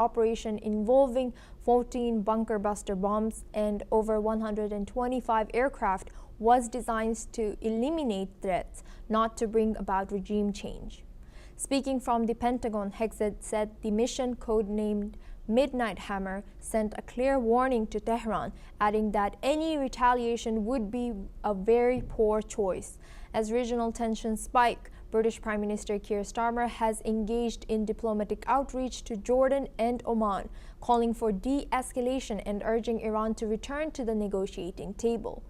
operation involving 14 bunker buster bombs and over 125 aircraft was designed to eliminate threats, not to bring about regime change. Speaking from the Pentagon, Hegseth said the mission, codenamed Midnight Hammer, sent a clear warning to Tehran, adding that any retaliation would be a very poor choice. As regional tensions spike, British Prime Minister Keir Starmer has engaged in diplomatic outreach to Jordan and Oman, calling for de-escalation and urging Iran to return to the negotiating table.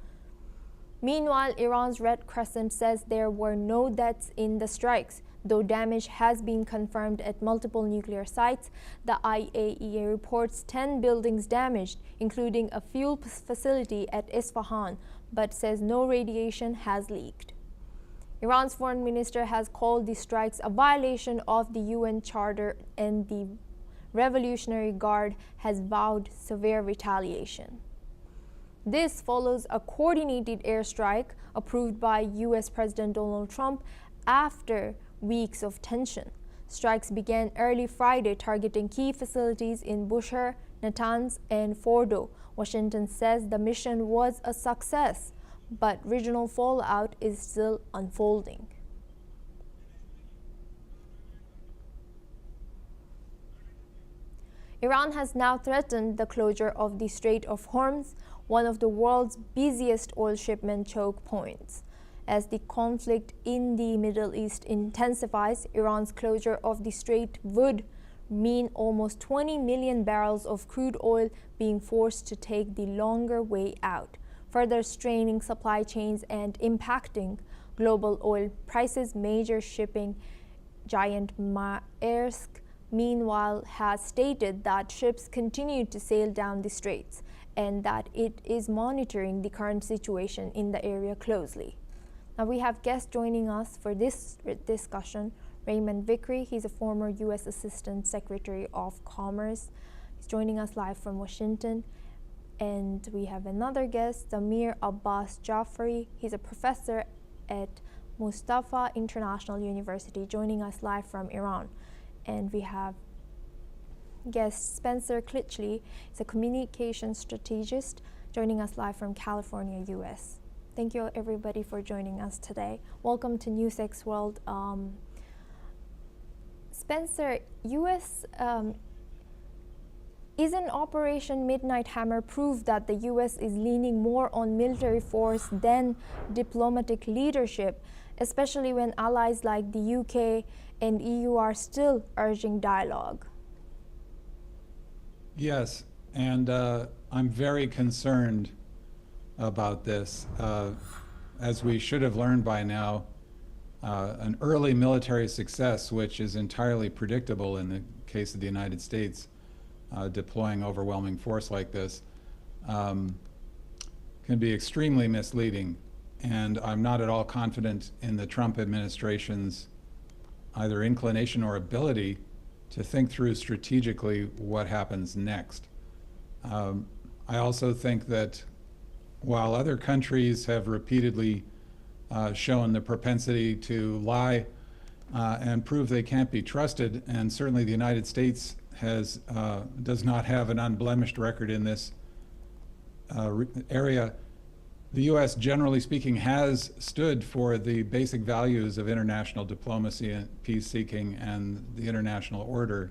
Meanwhile, Iran's Red Crescent says there were no deaths in the strikes. Though damage has been confirmed at multiple nuclear sites, the IAEA reports 10 buildings damaged, including a fuel facility at Isfahan, but says no radiation has leaked. Iran's foreign minister has called the strikes a violation of the UN Charter, and the Revolutionary Guard has vowed severe retaliation. This follows a coordinated airstrike approved by US President Donald Trump after weeks of tension. Strikes began early Friday, targeting key facilities in Bushehr, Natanz, and Fordo. Washington says the mission was a success, but regional fallout is still unfolding. Iran has now threatened the closure of the Strait of Hormuz, one of the world's busiest oil shipment choke points. As the conflict in the Middle East intensifies, Iran's closure of the strait would mean almost 20 million barrels of crude oil being forced to take the longer way out, further straining supply chains and impacting global oil prices. Major shipping giant Maersk, meanwhile, has stated that ships continue to sail down the straits and that it is monitoring the current situation in the area closely. Now we have guests joining us for this discussion. Raymond Vickery, he's a former U.S. Assistant Secretary of Commerce. He's joining us live from Washington. And we have another guest, Zamir Abbas Jafari. He's a professor at Mustafa International University, joining us live from Iran. And we have guest Spencer Critchley. He's a communication strategist, joining us live from California, U.S. Thank you everybody for joining us today. Welcome to NewsX World. Spencer, isn't Operation Midnight Hammer proof that the U.S. is leaning more on military force than diplomatic leadership, especially when allies like the UK and EU are still urging dialogue? Yes, and I'm very concerned about this. As we should have learned by now, an early military success, which is entirely predictable in the case of the United States, deploying overwhelming force like this, can be extremely misleading. And I'm not at all confident in the Trump administration's either inclination or ability to think through strategically what happens next. I also think that while other countries have repeatedly shown the propensity to lie and prove they can't be trusted, and certainly the United States does not have an unblemished record in this area, the U.S., generally speaking, has stood for the basic values of international diplomacy and peace-seeking and the international order.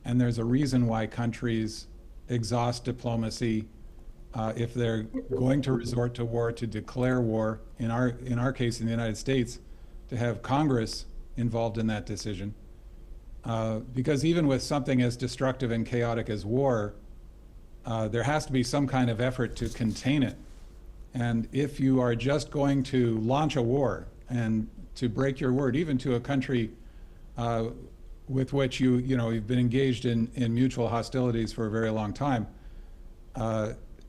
And there's a reason why countries exhaust diplomacy if they're going to resort to war, to declare war, in our case in the United States, to have Congress involved in that decision. Because even with something as destructive and chaotic as war, there has to be some kind of effort to contain it. And if you are just going to launch a war and to break your word, even to a country with which you've been engaged in mutual hostilities for a very long time,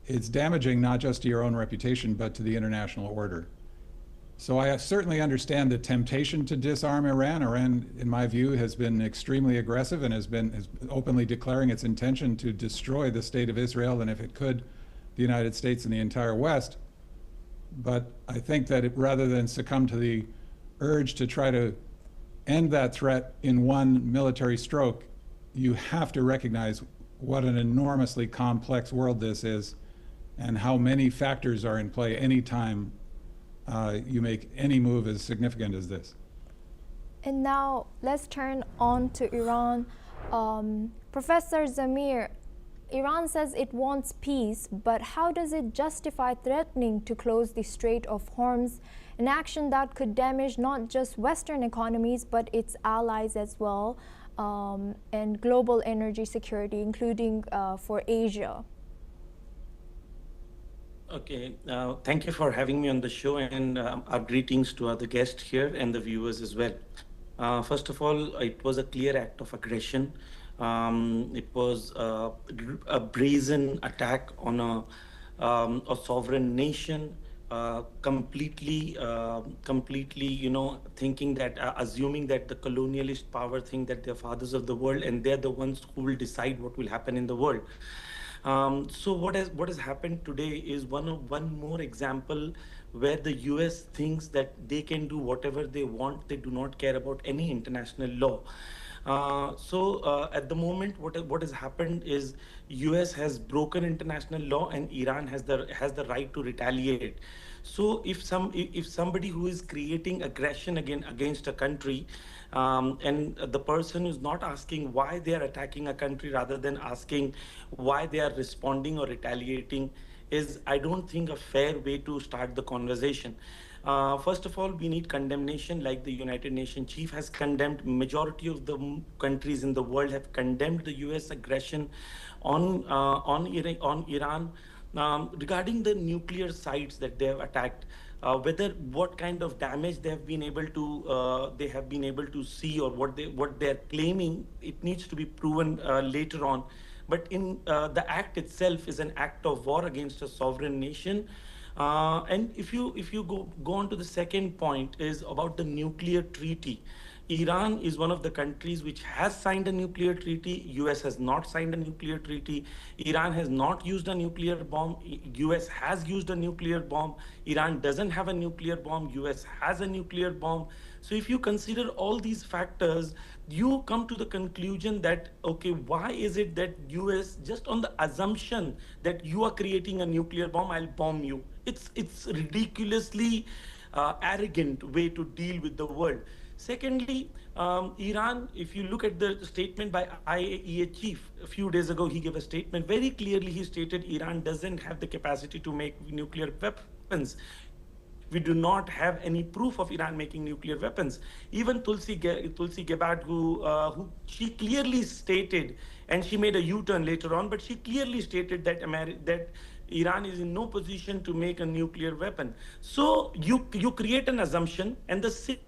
it's damaging not just to your own reputation, but to the international order. So I certainly understand the temptation to disarm Iran. Iran, in my view, has been extremely aggressive and is openly declaring its intention to destroy the state of Israel, and if it could, the United States and the entire West. But I think that rather than succumb to the urge to try to end that threat in one military stroke, you have to recognize what an enormously complex world this is and how many factors are in play anytime you make any move as significant as this. And now let's turn on to Iran. Professor Zamir, Iran says it wants peace, but how does it justify threatening to close the Strait of Hormuz, an action that could damage not just Western economies, but its allies as well, and global energy security, including for Asia? Okay, thank you for having me on the show, and our greetings to other guests here and the viewers as well. First of all, it was a clear act of aggression. It was a brazen attack on a sovereign nation, completely, thinking that, assuming that the colonialist power think that they're fathers of the world and they're the ones who will decide what will happen in the world. So what has happened today is one more example where the US thinks that they can do whatever they want. They do not care about any international law. At the moment, what has happened is US has broken international law and Iran has the right to retaliate. So if somebody who is creating aggression against a country, and the person is not asking why they are attacking a country rather than asking why they are responding or retaliating, is, I don't think, a fair way to start the conversation. First of all, we need condemnation, like the United Nations chief has condemned. Majority of the countries in the world have condemned the US aggression on Iran. Regarding the nuclear sites that they have attacked, what kind of damage they have been able to see, or what they're claiming, it needs to be proven later on. But in the act itself is an act of war against a sovereign nation. And if you go on to the second point, is about the nuclear treaty. Iran is one of the countries which has signed a nuclear treaty. US has not signed a nuclear treaty. Iran has not used a nuclear bomb. US has used a nuclear bomb. Iran doesn't have a nuclear bomb. US has a nuclear bomb. So if you consider all these factors, you come to the conclusion that, okay, why is it that US, just on the assumption that you are creating a nuclear bomb, I'll bomb you. It's ridiculously arrogant way to deal with the world. Secondly, Iran, if you look at the statement by IAEA chief a few days ago, he gave a statement. Very clearly, he stated Iran doesn't have the capacity to make nuclear weapons. We do not have any proof of Iran making nuclear weapons. Even Tulsi Gabbard, who she clearly stated, and she made a U-turn later on, but she clearly stated that Iran is in no position to make a nuclear weapon. So you create an assumption, and the same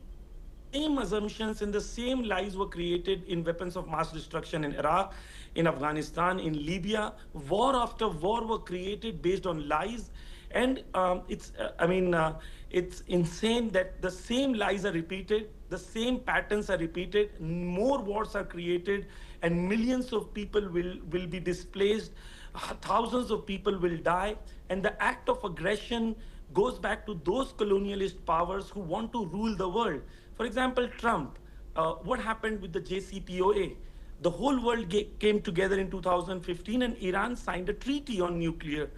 assumptions and the same lies were created in weapons of mass destruction in Iraq, in Afghanistan, in Libya. War after war were created based on lies. And it's insane that the same lies are repeated, the same patterns are repeated, more wars are created, and millions of people will be displaced, thousands of people will die, and the act of aggression goes back to those colonialist powers who want to rule the world. For example, Trump, what happened with the JCPOA? The whole world came together in 2015 and Iran signed a treaty on nuclear.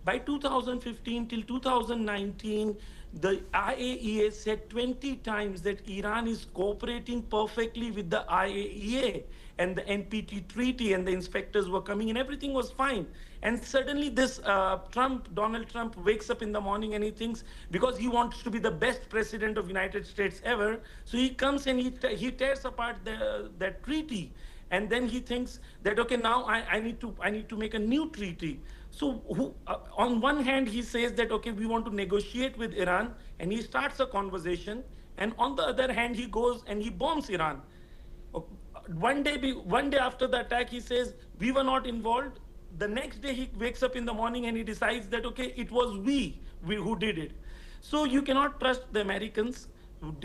By 2015 till 2019, the IAEA said 20 times that Iran is cooperating perfectly with the IAEA and the NPT treaty, and the inspectors were coming and everything was fine. And suddenly this Donald Trump wakes up in the morning and he thinks, because he wants to be the best president of United States ever, so he comes and he tears apart that treaty. And then he thinks that, okay, now I need to make a new treaty. So on one hand, he says that, okay, we want to negotiate with Iran, and he starts a conversation. And on the other hand, he goes and he bombs Iran. One day after the attack, he says, we were not involved. The next day, he wakes up in the morning and he decides that, okay, it was we who did it. So you cannot trust the Americans.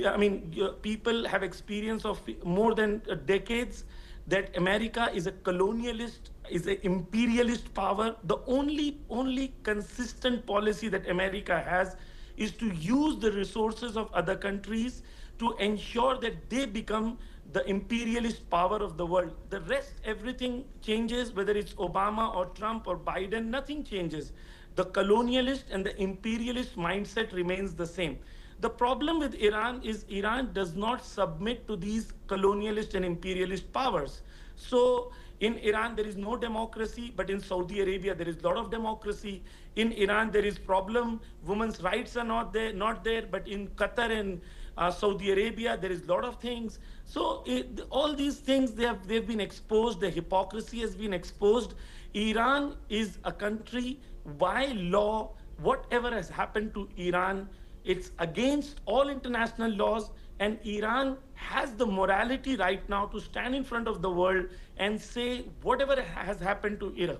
I mean, people have experience of more than decades that America is a colonialist, is an imperialist power. The only consistent policy that America has is to use the resources of other countries to ensure that they become the imperialist power of the world. The rest, everything changes, whether it's Obama or Trump or Biden, nothing changes. The colonialist and the imperialist mindset remains the same. The problem with Iran is Iran does not submit to these colonialist and imperialist powers. So in Iran, there is no democracy, but in Saudi Arabia, there is a lot of democracy. In Iran, there is problem. Women's rights are not there, but in Qatar and Saudi Arabia, there is a lot of things. So all these things, they've been exposed. The hypocrisy has been exposed. Iran is a country, by law, whatever has happened to Iran, it's against all international laws, and Iran has the morality right now to stand in front of the world and say whatever has happened to Iran,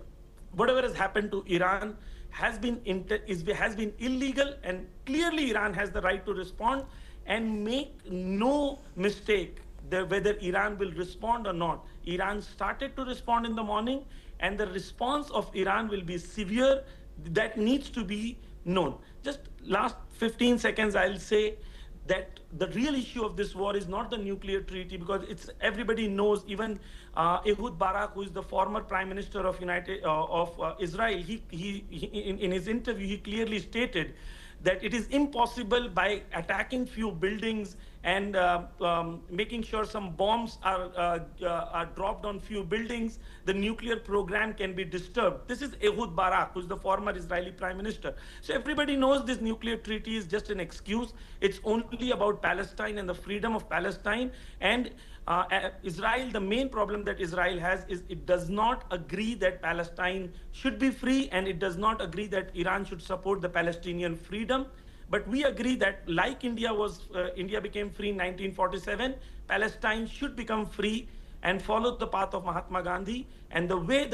whatever has happened to Iran has been illegal, and clearly Iran has the right to respond, and make no mistake whether Iran will respond or not. Iran started to respond in the morning, and the response of Iran will be severe. That needs to be known. Just last 15 seconds, I'll say that the real issue of this war is not the nuclear treaty, because it's everybody knows. Even Ehud Barak, who is the former Prime Minister of Israel, in his interview he clearly stated that it is impossible by attacking few buildings and making sure some bombs are dropped on few buildings, the nuclear program can be disturbed. This is Ehud Barak, who's the former Israeli Prime Minister. So everybody knows this nuclear treaty is just an excuse. It's only about Palestine and the freedom of Palestine. And Israel, the main problem that Israel has is it does not agree that Palestine should be free, and it does not agree that Iran should support the Palestinian freedom. But we agree that like India became free in 1947, Palestine should become free and follow the path of Mahatma Gandhi. And the way the